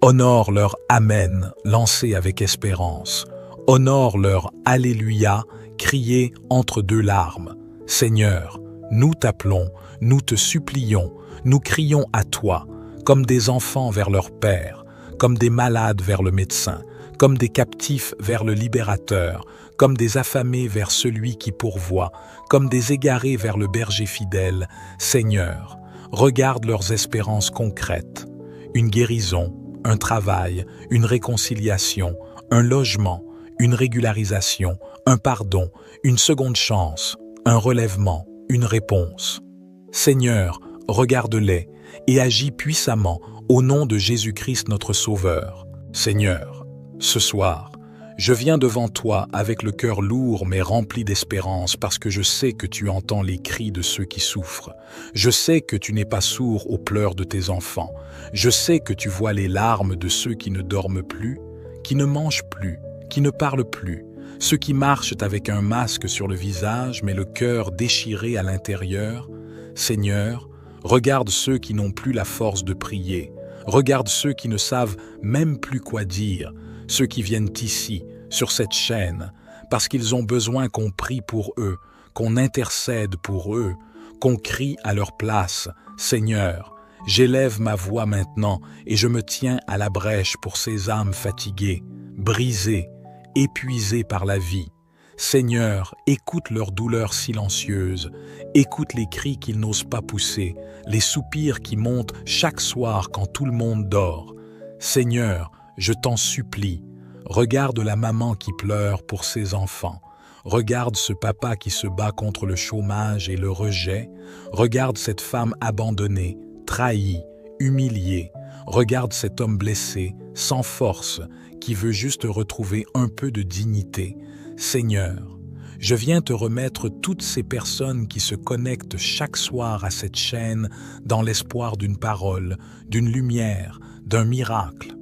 Honore leur Amen, lancé avec espérance. Honore leur Alléluia, crié entre deux larmes. Seigneur, nous t'appelons, nous te supplions, nous crions à toi, comme des enfants vers leur Père, comme des malades vers le médecin, comme des captifs vers le libérateur, comme des affamés vers celui qui pourvoit, comme des égarés vers le berger fidèle. Seigneur, regarde leurs espérances concrètes, une guérison, un travail, une réconciliation, un logement, une régularisation, un pardon, une seconde chance, un relèvement, une réponse. Seigneur, regarde-les et agis puissamment au nom de Jésus-Christ notre Sauveur. Seigneur, ce soir, je viens devant toi avec le cœur lourd mais rempli d'espérance parce que je sais que tu entends les cris de ceux qui souffrent. Je sais que tu n'es pas sourd aux pleurs de tes enfants. Je sais que tu vois les larmes de ceux qui ne dorment plus, qui ne mangent plus, qui ne parlent plus, ceux qui marchent avec un masque sur le visage mais le cœur déchiré à l'intérieur. Seigneur, regarde ceux qui n'ont plus la force de prier. Regarde ceux qui ne savent même plus quoi dire, ceux qui viennent ici, sur cette chaîne, parce qu'ils ont besoin qu'on prie pour eux, qu'on intercède pour eux, qu'on crie à leur place. Seigneur, j'élève ma voix maintenant et je me tiens à la brèche pour ces âmes fatiguées, brisées, épuisées par la vie. Seigneur, écoute leurs douleurs silencieuses, écoute les cris qu'ils n'osent pas pousser, les soupirs qui montent chaque soir quand tout le monde dort. Seigneur, je t'en supplie, regarde la maman qui pleure pour ses enfants, regarde ce papa qui se bat contre le chômage et le rejet, regarde cette femme abandonnée, trahie, humiliée, regarde cet homme blessé, sans force, qui veut juste retrouver un peu de dignité. Seigneur, je viens te remettre toutes ces personnes qui se connectent chaque soir à cette chaîne dans l'espoir d'une parole, d'une lumière, d'un miracle.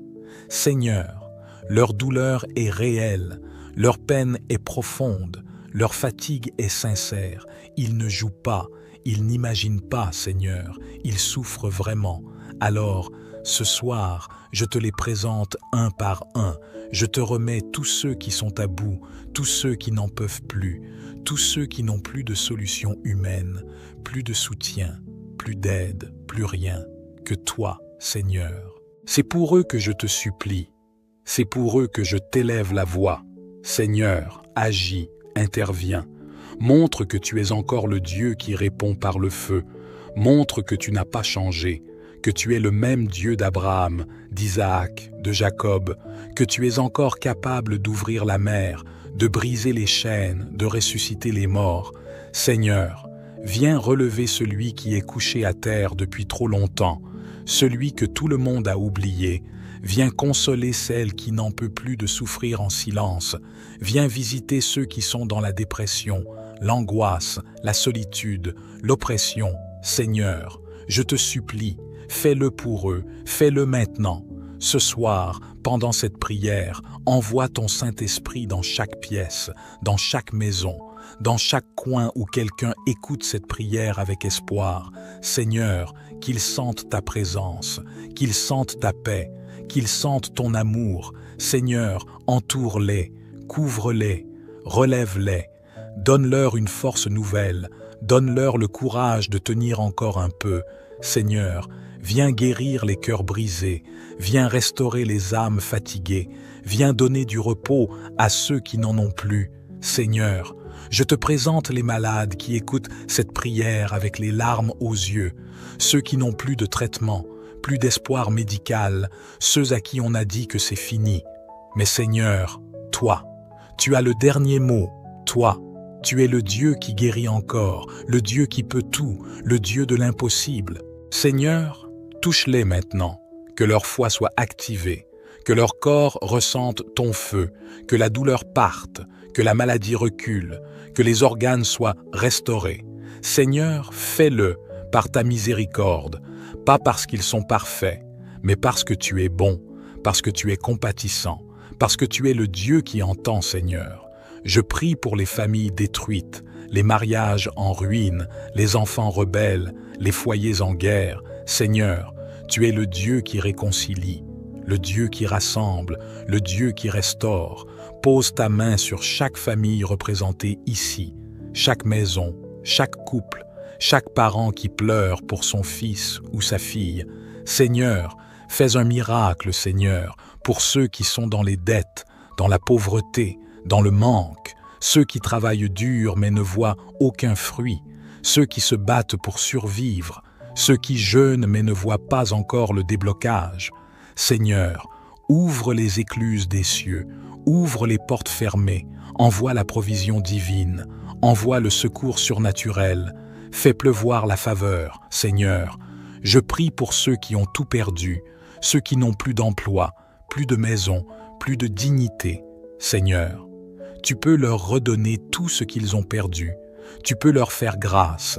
Seigneur, leur douleur est réelle, leur peine est profonde, leur fatigue est sincère. Ils ne jouent pas, ils n'imaginent pas, Seigneur, ils souffrent vraiment. Alors, ce soir, je te les présente un par un. Je te remets tous ceux qui sont à bout, tous ceux qui n'en peuvent plus, tous ceux qui n'ont plus de solution humaine, plus de soutien, plus d'aide, plus rien que toi, Seigneur. C'est pour eux que je te supplie, c'est pour eux que je t'élève la voix. Seigneur, agis, interviens. Montre que tu es encore le Dieu qui répond par le feu. Montre que tu n'as pas changé, que tu es le même Dieu d'Abraham, d'Isaac, de Jacob, que tu es encore capable d'ouvrir la mer, de briser les chaînes, de ressusciter les morts. Seigneur, viens relever celui qui est couché à terre depuis trop longtemps, celui que tout le monde a oublié. Viens consoler celle qui n'en peut plus de souffrir en silence. Viens visiter ceux qui sont dans la dépression, l'angoisse, la solitude, l'oppression. Seigneur, je te supplie, fais-le pour eux, fais-le maintenant. Ce soir, pendant cette prière, envoie ton Saint-Esprit dans chaque pièce, dans chaque maison, dans chaque coin où quelqu'un écoute cette prière avec espoir. Seigneur, qu'ils sentent ta présence, qu'ils sentent ta paix, qu'ils sentent ton amour. Seigneur, entoure-les, couvre-les, relève-les, donne-leur une force nouvelle, donne-leur le courage de tenir encore un peu. Seigneur, viens guérir les cœurs brisés, viens restaurer les âmes fatiguées, viens donner du repos à ceux qui n'en ont plus. Seigneur, je te présente les malades qui écoutent cette prière avec les larmes aux yeux, ceux qui n'ont plus de traitement, plus d'espoir médical, ceux à qui on a dit que c'est fini. Mais Seigneur, toi, tu as le dernier mot, toi, tu es le Dieu qui guérit encore, le Dieu qui peut tout, le Dieu de l'impossible. Seigneur, touche-les maintenant, que leur foi soit activée, que leur corps ressente ton feu, que la douleur parte, que la maladie recule, que les organes soient restaurés. Seigneur, fais-le par ta miséricorde, pas parce qu'ils sont parfaits, mais parce que tu es bon, parce que tu es compatissant, parce que tu es le Dieu qui entend, Seigneur. Je prie pour les familles détruites, les mariages en ruine, les enfants rebelles, les foyers en guerre. Seigneur, tu es le Dieu qui réconcilie, le Dieu qui rassemble, le Dieu qui restaure. Pose ta main sur chaque famille représentée ici, chaque maison, chaque couple, chaque parent qui pleure pour son fils ou sa fille. Seigneur, fais un miracle, Seigneur, pour ceux qui sont dans les dettes, dans la pauvreté, dans le manque, ceux qui travaillent dur mais ne voient aucun fruit, ceux qui se battent pour survivre, ceux qui jeûnent mais ne voient pas encore le déblocage. Seigneur, ouvre les écluses des cieux, ouvre les portes fermées, envoie la provision divine, envoie le secours surnaturel, fais pleuvoir la faveur, Seigneur. Je prie pour ceux qui ont tout perdu, ceux qui n'ont plus d'emploi, plus de maison, plus de dignité. Seigneur, tu peux leur redonner tout ce qu'ils ont perdu, tu peux leur faire grâce.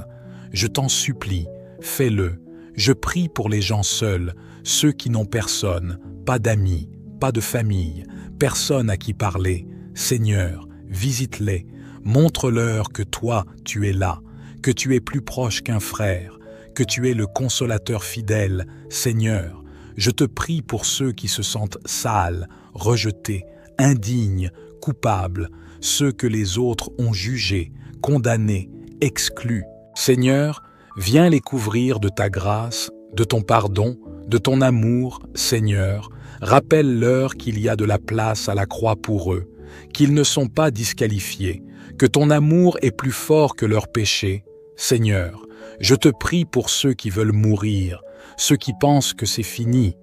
Je t'en supplie, fais-le. Je prie pour les gens seuls, ceux qui n'ont personne, pas d'amis, pas de famille, personne à qui parler. Seigneur, visite-les, montre-leur que toi, tu es là, que tu es plus proche qu'un frère, que tu es le consolateur fidèle. Seigneur, je te prie pour ceux qui se sentent sales, rejetés, indignes, coupables, ceux que les autres ont jugés, condamnés, exclus. Seigneur, viens les couvrir de ta grâce, de ton pardon, de ton amour, Seigneur. Rappelle-leur qu'il y a de la place à la croix pour eux, qu'ils ne sont pas disqualifiés, que ton amour est plus fort que leurs péchés. Seigneur, je te prie pour ceux qui veulent mourir, ceux qui pensent que c'est fini,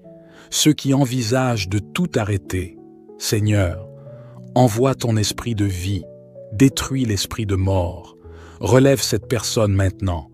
ceux qui envisagent de tout arrêter. Seigneur, envoie ton esprit de vie, détruis l'esprit de mort. Relève cette personne maintenant,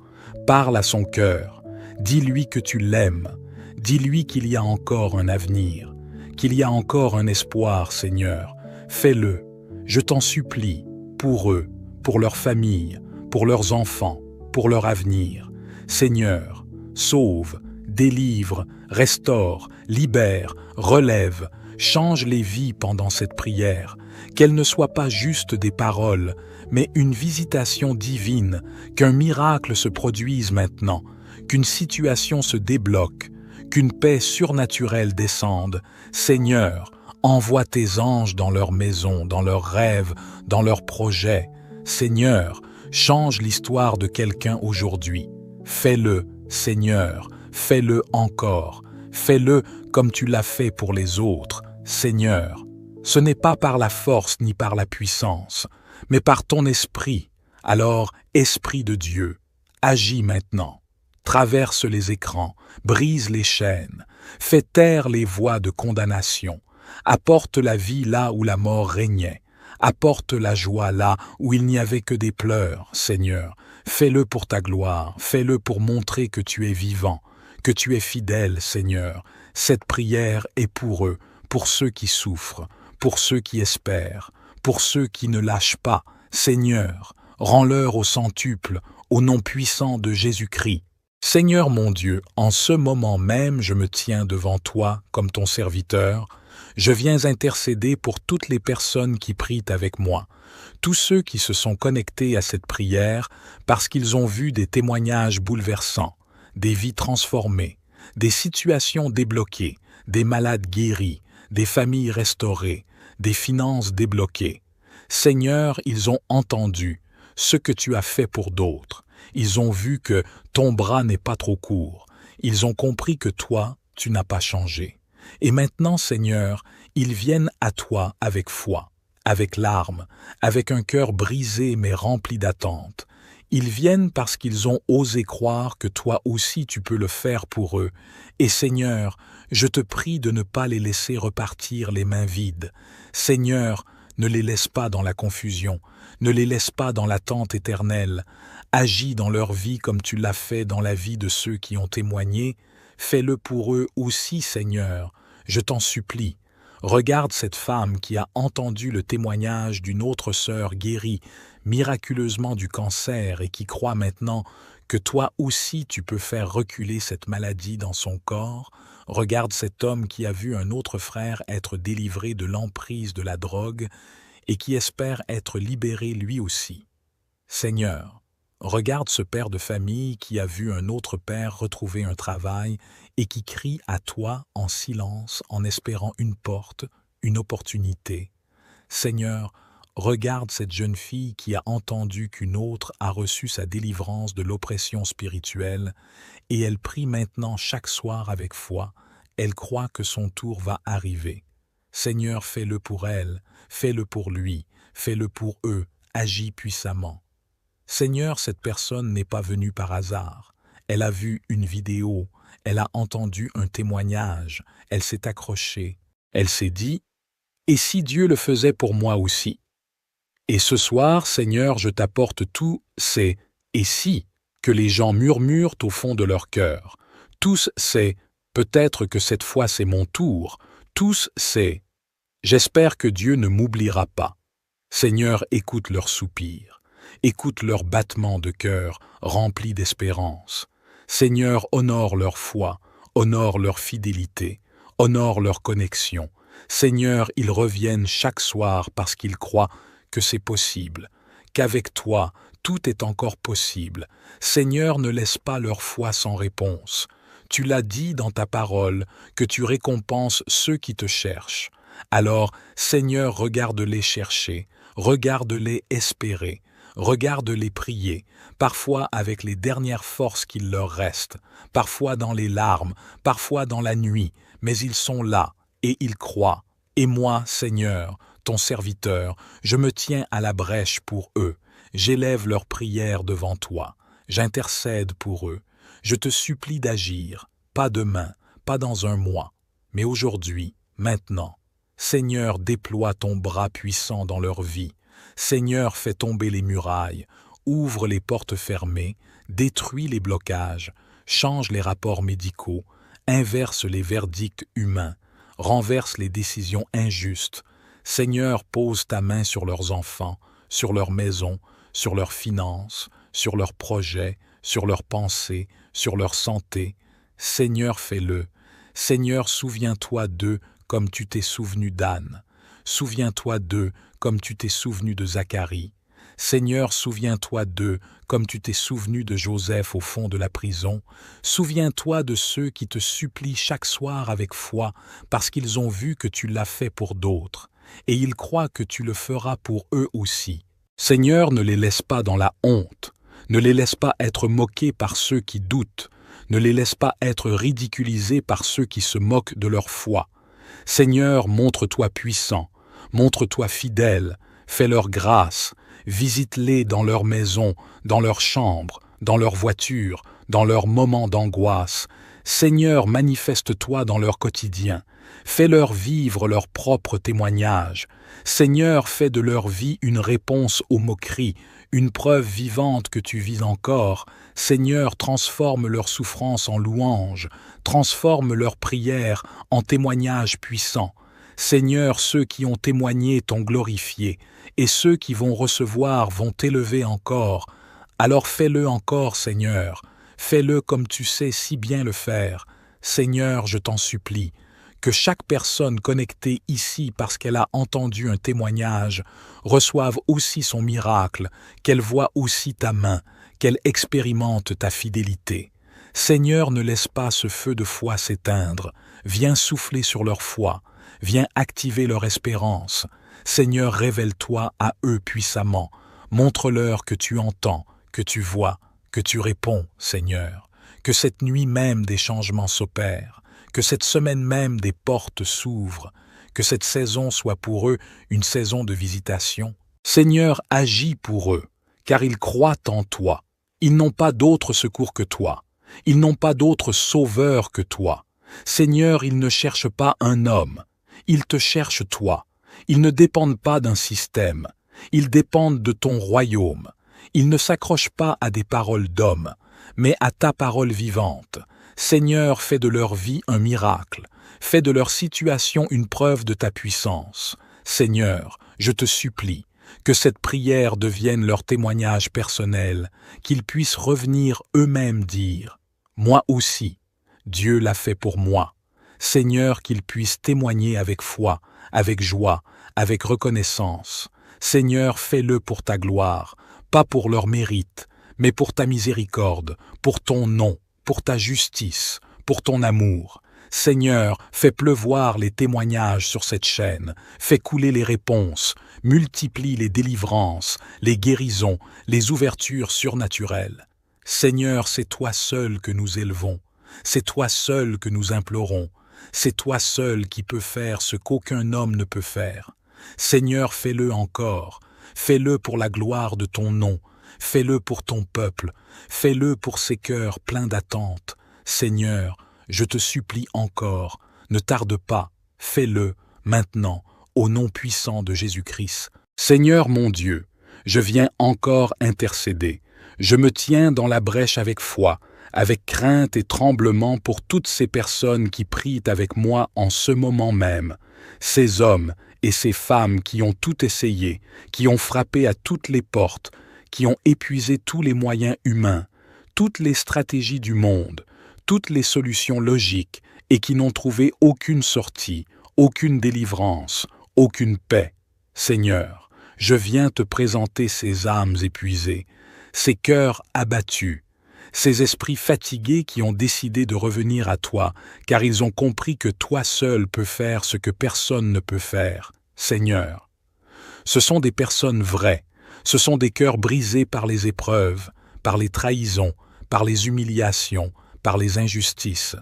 parle à son cœur, dis-lui que tu l'aimes, dis-lui qu'il y a encore un avenir, qu'il y a encore un espoir, Seigneur. Fais-le, je t'en supplie, pour eux, pour leur famille, pour leurs enfants, pour leur avenir. Seigneur, sauve, délivre, restaure, libère, relève, change les vies pendant cette prière, qu'elles ne soient pas juste des paroles, mais une visitation divine, qu'un miracle se produise maintenant, qu'une situation se débloque, qu'une paix surnaturelle descende. Seigneur, envoie tes anges dans leurs maisons, dans leurs rêves, dans leurs projets. Seigneur, change l'histoire de quelqu'un aujourd'hui. Fais-le, Seigneur, fais-le encore. Fais-le comme tu l'as fait pour les autres. Seigneur, ce n'est pas par la force ni par la puissance, mais par ton esprit. Alors, Esprit de Dieu, agis maintenant. Traverse les écrans, brise les chaînes, fais taire les voix de condamnation, apporte la vie là où la mort régnait, apporte la joie là où il n'y avait que des pleurs, Seigneur. Fais-le pour ta gloire, fais-le pour montrer que tu es vivant, que tu es fidèle, Seigneur. Cette prière est pour eux, pour ceux qui souffrent, pour ceux qui espèrent, pour ceux qui ne lâchent pas. Seigneur, rends-leur au centuple, au nom puissant de Jésus-Christ. Seigneur mon Dieu, en ce moment même, je me tiens devant toi comme ton serviteur. Je viens intercéder pour toutes les personnes qui prient avec moi, tous ceux qui se sont connectés à cette prière parce qu'ils ont vu des témoignages bouleversants, des vies transformées, des situations débloquées, des malades guéris, des familles restaurées, des finances débloquées. Seigneur, ils ont entendu ce que tu as fait pour d'autres. Ils ont vu que ton bras n'est pas trop court. Ils ont compris que toi, tu n'as pas changé. Et maintenant, Seigneur, ils viennent à toi avec foi, avec larmes, avec un cœur brisé mais rempli d'attente. Ils viennent parce qu'ils ont osé croire que toi aussi tu peux le faire pour eux. Et Seigneur, je te prie de ne pas les laisser repartir les mains vides. Seigneur, ne les laisse pas dans la confusion, ne les laisse pas dans l'attente éternelle. Agis dans leur vie comme tu l'as fait dans la vie de ceux qui ont témoigné. Fais-le pour eux aussi, Seigneur. Je t'en supplie. Regarde cette femme qui a entendu le témoignage d'une autre sœur guérie miraculeusement du cancer et qui croit maintenant que toi aussi tu peux faire reculer cette maladie dans son corps. Regarde cet homme qui a vu un autre frère être délivré de l'emprise de la drogue et qui espère être libéré lui aussi. Seigneur, Regarde ce père de famille qui a vu un autre père retrouver un travail et qui crie à toi en silence en espérant une porte, une opportunité. Seigneur, regarde cette jeune fille qui a entendu qu'une autre a reçu sa délivrance de l'oppression spirituelle et elle prie maintenant chaque soir avec foi. Elle croit que son tour va arriver. Seigneur, fais-le pour elle, fais-le pour lui, fais-le pour eux, agis puissamment. Seigneur, cette personne n'est pas venue par hasard. Elle a vu une vidéo, elle a entendu un témoignage, elle s'est accrochée. Elle s'est dit, « Et si Dieu le faisait pour moi aussi ?» Et ce soir, Seigneur, je t'apporte tous ces « et si » que les gens murmurent au fond de leur cœur. Tous ces « peut-être que cette fois c'est mon tour », tous ces « j'espère que Dieu ne m'oubliera pas ». Seigneur, écoute leurs soupirs. Écoute leurs battements de cœur remplis d'espérance. Seigneur, honore leur foi, honore leur fidélité, honore leur connexion. Seigneur, ils reviennent chaque soir parce qu'ils croient que c'est possible, qu'avec toi, tout est encore possible. Seigneur, ne laisse pas leur foi sans réponse. Tu l'as dit dans ta parole que tu récompenses ceux qui te cherchent. Alors, Seigneur, regarde-les chercher, regarde-les espérer. Regarde-les prier, parfois avec les dernières forces qu'il leur reste, parfois dans les larmes, parfois dans la nuit, mais ils sont là, et ils croient. Et moi, Seigneur, ton serviteur, je me tiens à la brèche pour eux, j'élève leurs prières devant toi, j'intercède pour eux, je te supplie d'agir, pas demain, pas dans un mois, mais aujourd'hui, maintenant. Seigneur, déploie ton bras puissant dans leur vie. Seigneur, fais tomber les murailles, ouvre les portes fermées, détruis les blocages, change les rapports médicaux, inverse les verdicts humains, renverse les décisions injustes. Seigneur, pose ta main sur leurs enfants, sur leurs maisons, sur leurs finances, sur leurs projets, sur leurs pensées, sur leur santé. Seigneur, fais-le. Seigneur, souviens-toi d'eux comme tu t'es souvenu d'Anne. Souviens-toi d'eux comme tu t'es souvenu de Zacharie. Seigneur, souviens-toi d'eux comme tu t'es souvenu de Joseph au fond de la prison. Souviens-toi de ceux qui te supplient chaque soir avec foi parce qu'ils ont vu que tu l'as fait pour d'autres et ils croient que tu le feras pour eux aussi. Seigneur, ne les laisse pas dans la honte, ne les laisse pas être moqués par ceux qui doutent, ne les laisse pas être ridiculisés par ceux qui se moquent de leur foi. Seigneur, montre-toi puissant, montre-toi fidèle, fais-leur grâce, visite-les dans leur maison, dans leur chambre, dans leur voiture, dans leurs moments d'angoisse. Seigneur, manifeste-toi dans leur quotidien, fais-leur vivre leur propre témoignage. Seigneur, fais de leur vie une réponse aux moqueries, une preuve vivante que tu vis encore. Seigneur, transforme leur souffrance en louange, transforme leurs prières en témoignages puissants. Seigneur, ceux qui ont témoigné t'ont glorifié, et ceux qui vont recevoir vont t'élever encore. Alors fais-le encore, Seigneur, fais-le comme tu sais si bien le faire. Seigneur, je t'en supplie, que chaque personne connectée ici parce qu'elle a entendu un témoignage reçoive aussi son miracle, qu'elle voie aussi ta main, qu'elle expérimente ta fidélité. Seigneur, ne laisse pas ce feu de foi s'éteindre, viens souffler sur leur foi, viens activer leur espérance. Seigneur, révèle-toi à eux puissamment, montre-leur que tu entends, que tu vois, que tu réponds, Seigneur, que cette nuit même des changements s'opèrent, que cette semaine même des portes s'ouvrent, que cette saison soit pour eux une saison de visitation. Seigneur, agis pour eux, car ils croient en toi. Ils n'ont pas d'autre secours que toi. Ils n'ont pas d'autre sauveur que toi. Seigneur, ils ne cherchent pas un homme. Ils te cherchent toi. Ils ne dépendent pas d'un système. Ils dépendent de ton royaume. Ils ne s'accrochent pas à des paroles d'hommes, mais à ta parole vivante. Seigneur, fais de leur vie un miracle. Fais de leur situation une preuve de ta puissance. Seigneur, je te supplie, que cette prière devienne leur témoignage personnel, qu'ils puissent revenir eux-mêmes dire « Moi aussi, Dieu l'a fait pour moi ». Seigneur, qu'ils puissent témoigner avec foi, avec joie, avec reconnaissance. Seigneur, fais-le pour ta gloire, pas pour leur mérite, mais pour ta miséricorde, pour ton nom, pour ta justice, pour ton amour. Seigneur, fais pleuvoir les témoignages sur cette chaîne, fais couler les réponses, multiplie les délivrances, les guérisons, les ouvertures surnaturelles. Seigneur, c'est toi seul que nous élevons, c'est toi seul que nous implorons, c'est toi seul qui peux faire ce qu'aucun homme ne peut faire. Seigneur, fais-le encore, fais-le pour la gloire de ton nom, fais-le pour ton peuple, fais-le pour ces cœurs pleins d'attente. Seigneur, je te supplie encore, ne tarde pas, fais-le maintenant, au nom puissant de Jésus-Christ. Seigneur mon Dieu, je viens encore intercéder. Je me tiens dans la brèche avec foi, avec crainte et tremblement pour toutes ces personnes qui prient avec moi en ce moment même, ces hommes et ces femmes qui ont tout essayé, qui ont frappé à toutes les portes, qui ont épuisé tous les moyens humains, toutes les stratégies du monde, toutes les solutions logiques et qui n'ont trouvé aucune sortie, aucune délivrance, aucune paix. Seigneur, je viens te présenter ces âmes épuisées, ces cœurs abattus, ces esprits fatigués qui ont décidé de revenir à toi, car ils ont compris que toi seul peux faire ce que personne ne peut faire. Seigneur, ce sont des personnes vraies, ce sont des cœurs brisés par les épreuves, par les trahisons, par les humiliations, par les injustices.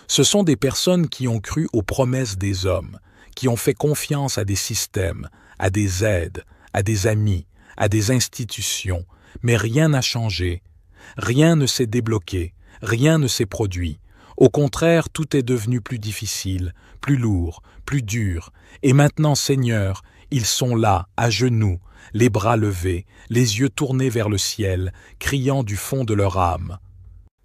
Ce sont des personnes qui ont cru aux promesses des hommes, qui ont fait confiance à des systèmes, à des aides, à des amis, à des institutions, mais rien n'a changé, rien ne s'est débloqué, rien ne s'est produit. Au contraire, tout est devenu plus difficile, plus lourd, plus dur. Et maintenant, Seigneur, ils sont là, à genoux, les bras levés, les yeux tournés vers le ciel, criant du fond de leur âme.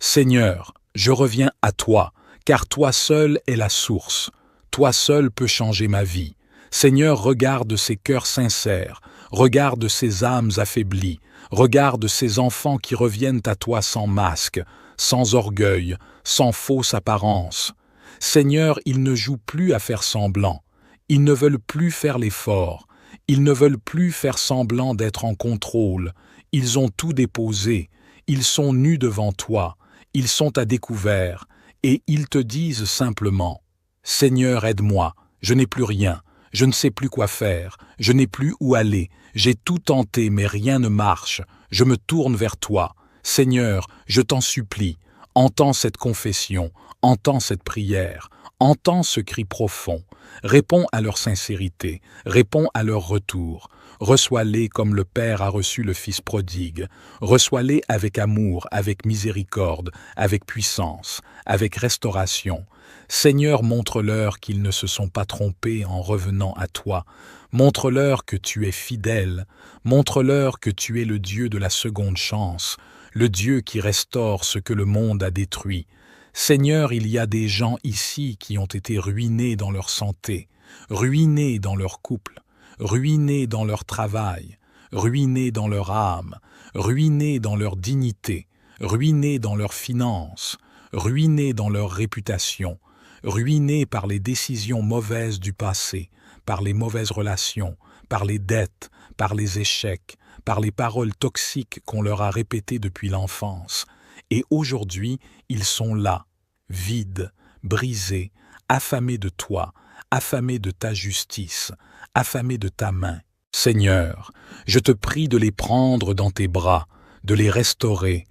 Seigneur, je reviens à toi, car toi seul est la source. Toi seul peux changer ma vie. Seigneur, regarde ces cœurs sincères, regarde ces âmes affaiblies, regarde ces enfants qui reviennent à toi sans masque, sans orgueil, sans fausse apparence. Seigneur, ils ne jouent plus à faire semblant, ils ne veulent plus faire l'effort, ils ne veulent plus faire semblant d'être en contrôle, ils ont tout déposé, ils sont nus devant toi, ils sont à découvert, et ils te disent simplement « Seigneur, aide-moi, je n'ai plus rien, je ne sais plus quoi faire, je n'ai plus où aller, j'ai tout tenté mais rien ne marche, je me tourne vers toi. Seigneur, je t'en supplie, entends cette confession, entends cette prière, entends ce cri profond, réponds à leur sincérité, réponds à leur retour. Reçois-les comme le Père a reçu le Fils prodigue. Reçois-les avec amour, avec miséricorde, avec puissance, avec restauration. Seigneur, montre-leur qu'ils ne se sont pas trompés en revenant à toi. Montre-leur que tu es fidèle. Montre-leur que tu es le Dieu de la seconde chance, le Dieu qui restaure ce que le monde a détruit. Seigneur, il y a des gens ici qui ont été ruinés dans leur santé, ruinés dans leur couple, ruinés dans leur travail, ruinés dans leur âme, ruinés dans leur dignité, ruinés dans leurs finances, ruinés dans leur réputation, ruinés par les décisions mauvaises du passé, par les mauvaises relations, par les dettes, par les échecs, par les paroles toxiques qu'on leur a répétées depuis l'enfance. Et aujourd'hui, ils sont là, vides, brisés, affamés de toi, affamés de ta justice, affamés de ta main. Seigneur, je te prie de les prendre dans tes bras, de les restaurer,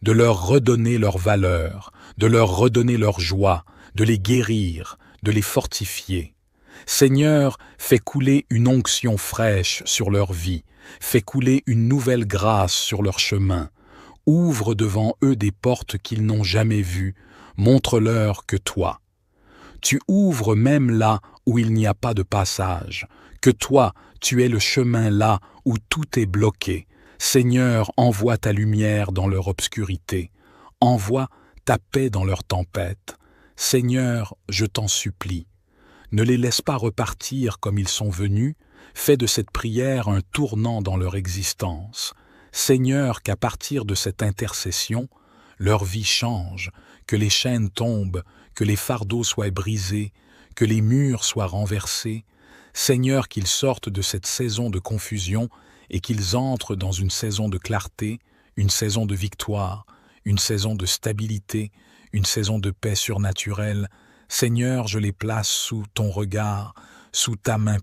de leur redonner leur valeur, de leur redonner leur joie, de les guérir, de les fortifier. Seigneur, fais couler une onction fraîche sur leur vie, fais couler une nouvelle grâce sur leur chemin. Ouvre devant eux des portes qu'ils n'ont jamais vues, montre-leur que toi. Tu ouvres même là où il n'y a pas de passage, que toi, tu es le chemin là où tout est bloqué. Seigneur, envoie ta lumière dans leur obscurité, envoie ta paix dans leur tempête. Seigneur, je t'en supplie, ne les laisse pas repartir comme ils sont venus, fais de cette prière un tournant dans leur existence. Seigneur, qu'à partir de cette intercession, leur vie change, que les chaînes tombent, que les fardeaux soient brisés, que les murs soient renversés. Seigneur, qu'ils sortent de cette saison de confusion et qu'ils entrent dans une saison de clarté, une saison de victoire, une saison de stabilité, une saison de paix surnaturelle. Seigneur, je les place sous ton regard, sous ta main